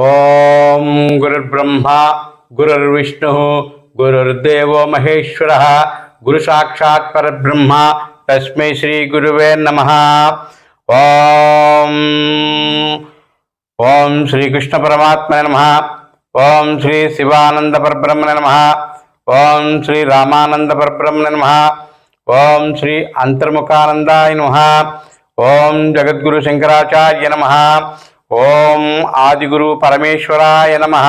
ఓం గురుర్బ్రహ్మ గురుర్విష్ణు గురుర్దేవో మహేశ్వర గురు సాక్షాత్ పరబ్రహ్మ తస్మై శ్రీ గురువే నమః. ఓం ఓం శ్రీకృష్ణ పరమాత్మనే నమః. ఓం శ్రీ శివానంద పరబ్రహ్మణే నమః. ఓం శ్రీ రామానంద పరబ్రహ్మణే నమః. ఓం శ్రీ అంతర్ముఖానందాయ నమః. ఓం జగద్గురు శంకరాచార్య నమః. ఓం ఆదిగురు పరమేశ్వరాయ నమః.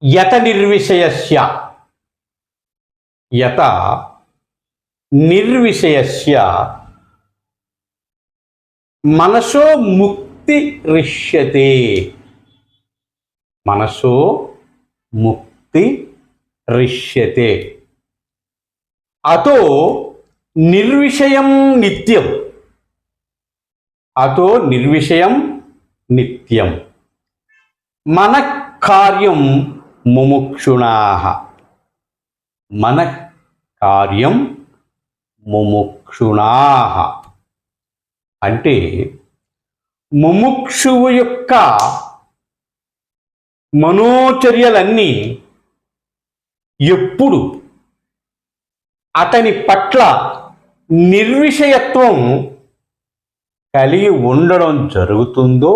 యత నిర్విషయస్య యత నిర్విషయస్య మనసో ముక్తి రిష్యతే. మనసో ముక్తి రిష్యతే. అతో నిర్విషయం నిత్యం. అతో నిర్విషయం నిత్యం. మన కార్యం ముముక్షుణాః. మన కార్యం ముముక్షుణాః అంటే ముముక్షువు యొక్క మనోచర్యలన్నీ ఎప్పుడు అతని పట్ల నిర్విషయత్వం కలిగి ఉండడం జరుగుతుందో,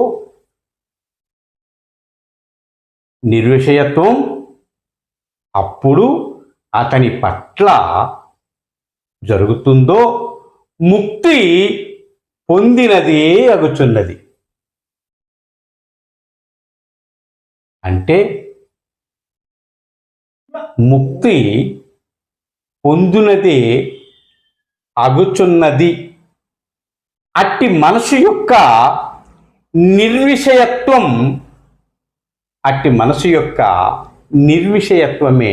నిర్విషయత్వం అప్పుడు అతని పట్ల జరుగుతుందో ముక్తి పొందినదే అగుచున్నది. అంటే ముక్తి పొందునదే అగుచున్నది. అట్టి మనసు యొక్క నిర్విషయత్వం, అట్టి మనసు యొక్క నిర్విషయత్వమే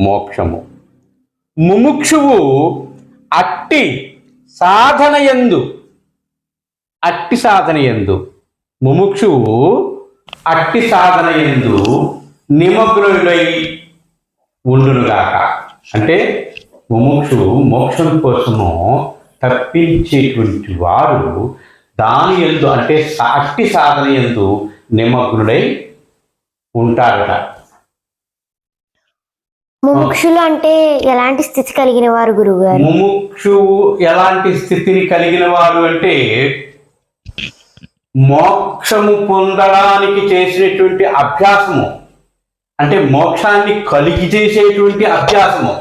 మోక్షము. ముముక్షువు అట్టి సాధనయందు, అట్టి సాధనయందు, ముముక్షువు అట్టి సాధనయందు నిమగ్నుడై ఉండునుగాక. అంటే ముముక్షువు మోక్షం కోసము తప్పించేటువంటి వారు దాని యందు, అంటే అట్టి సాధన యందు నిమగ్నుడై ఉంటారట. ముముక్షులు అంటే ఎలాంటి స్థితి కలిగిన వారు గురువుగారు? ముముక్షువు ఎలాంటి స్థితిని కలిగిన వారు అంటే మోక్షము పొందడానికి చేసినటువంటి అభ్యాసము, అంటే మోక్షాన్ని కలిగి చేసేటువంటి అభ్యాసము,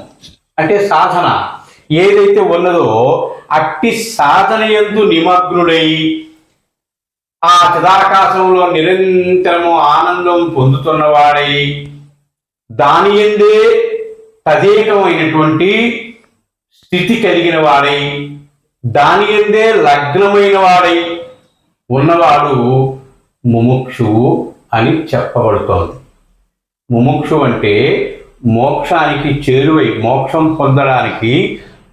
అంటే సాధన ఏదైతే ఉన్నదో అట్టి సాధన యందు నిమగ్నుడై ఆ చిదాకాశంలో నిరంతరము ఆనందం పొందుతున్నవాడై దాని యందే తదేకమైనటువంటి స్థితి కలిగిన వాడై దాని యందే లగ్నమైన వాడై ఉన్నవాడు ముముక్షువు అని చెప్పబడుతోంది. ముముక్షు అంటే మోక్షానికి చేరువై, మోక్షం పొందడానికి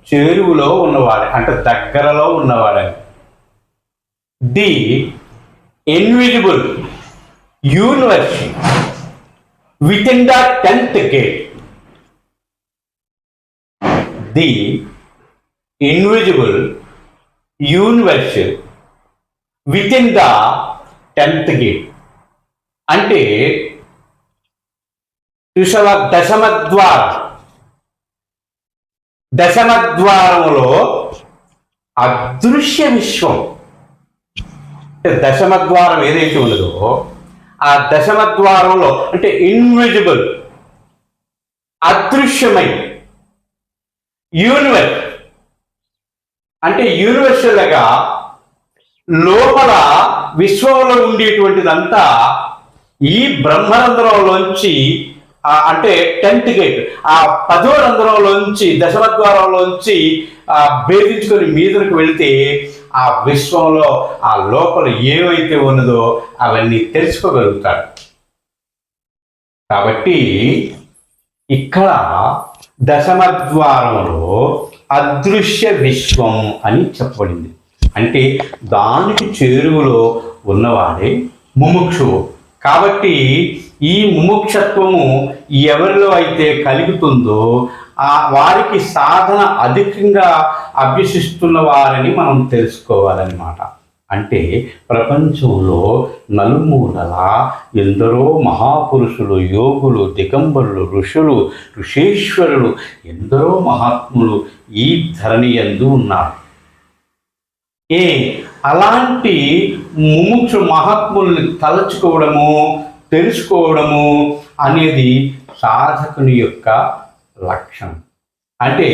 చేరువులో ఉన్నవాడు, అంటే దగ్గరలో ఉన్నవాడని. The invisible universe within the 10th gate. The invisible universe within the 10th gate అంటే దశమద్వారం, దశమద్వారములో అదృశ్య విశ్వం, దశమద్వారం ఏదైతే ఉన్నదో ఆ దశమద్వారంలో, అంటే ఇన్విజిబుల్ అదృశ్యమై యూనివర్స్, అంటే యూనివర్సల్గా లోపల విశ్వంలో ఉండేటువంటిదంతా ఈ బ్రహ్మరంధ్రంలోంచి, అంటే 10th gate, ఆ 10వ రంధ్రంలోంచి, దశమద్వారంలోంచి భేదించుకొని మీదకు వెళితే ఆ విశ్వంలో ఆ లోపల ఏవైతే ఉన్నదో అవన్నీ తెలుసుకోగలుగుతాడు. కాబట్టి ఇక్కడ దశమద్వారంలో అదృశ్య విశ్వం అని చెప్పబడింది. అంటే దానికి చేరువలో ఉన్నవాడే ముముక్షువు. కాబట్టి ఈ ముముక్షత్వము ఎవరిలో అయితే కలుగుతుందో వారికి సాధన అధికంగా అభ్యసిస్తున్న వారని మనం తెలుసుకోవాలన్నమాట. అంటే ప్రపంచంలో నలుమూలల ఎందరో మహాపురుషులు, యోగులు, దిగంబరులు, ఋషులు, ఋషేశ్వరులు, ఎందరో మహాత్ములు ఈ ధరణి యందు ఉన్నారు. అలాంటి ముముక్షు మహాత్ముల్ని తలచుకోవడము, తెలుసుకోవడము అనేది సాధకుని యొక్క లక్షణం. అంటే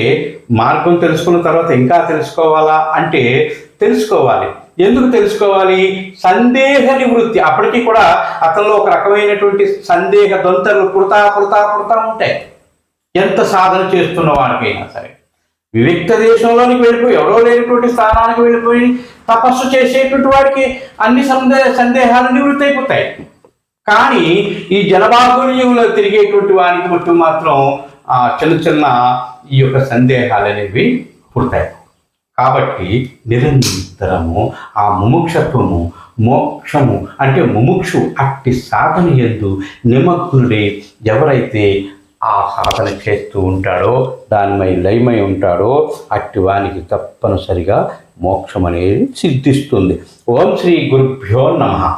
మార్గం తెలుసుకున్న తర్వాత ఇంకా తెలుసుకోవాలా అంటే తెలుసుకోవాలి. ఎందుకు తెలుసుకోవాలి? సందేహ నివృత్తి. అప్పటికీ కూడా అతనిలో ఒక రకమైనటువంటి సందేహ దొంతలు పుడతా ఉంటాయి. ఎంత సాధన చేస్తున్న వాడికైనా సరే వివిక్త దేశంలోనికి వెళ్ళిపోయి ఎవరో లేనటువంటి స్థానానికి వెళ్ళిపోయి తపస్సు చేసేటువంటి వాడికి అన్ని సందేహాలు నివృత్తి అయిపోతాయి. కానీ ఈ జనబాహుల్యంలో తిరిగేటువంటి వానికి మట్టు మాత్రం చిన్న ఈ యొక్క సందేహాలు అనేవి పుడతాయి. కాబట్టి నిరంతరము ఆ ముముక్షత్వము, మోక్షము అంటే ముముక్షు అట్టి సాధన యందు నిమగ్నుడై ఎవరైతే ఆ సాధన చేస్తూ ఉంటాడో, దానిపై లయమై ఉంటాడో అట్టి వానికి తప్పనిసరిగా మోక్షం అనేది సిద్ధిస్తుంది. ఓం శ్రీ గురుభ్యో నమః.